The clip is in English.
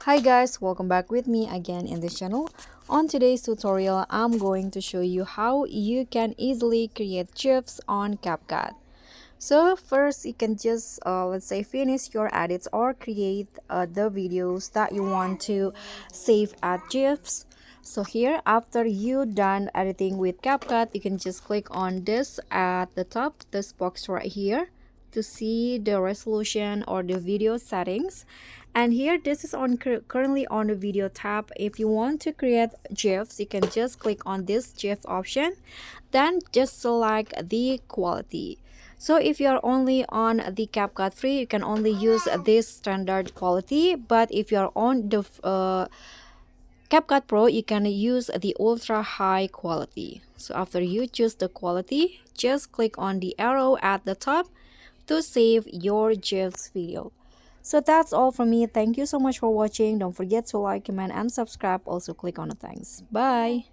Hi guys, welcome back with me again in this channel. On today's tutorial, I'm going to show you how you can easily create GIFs on CapCut. So first, you can just let's say finish your edits or create the videos that you want to save as GIFs. So here, after you done editing with CapCut, you can just click on this at the top, this box right here, to see the resolution or the video settings. And here, this is on currently on the video tab. If you want to create GIFs, you can just click on this GIF option, then just select the quality. So if you are only on the CapCut free, you can only use this standard quality. But if you are on the CapCut Pro, you can use the ultra high quality. So after you choose the quality, just click on the arrow at the top to save your GIFs video. So that's all from me. Thank you so much for watching. Don't forget to like, comment, and subscribe. Also click on the thanks. Bye.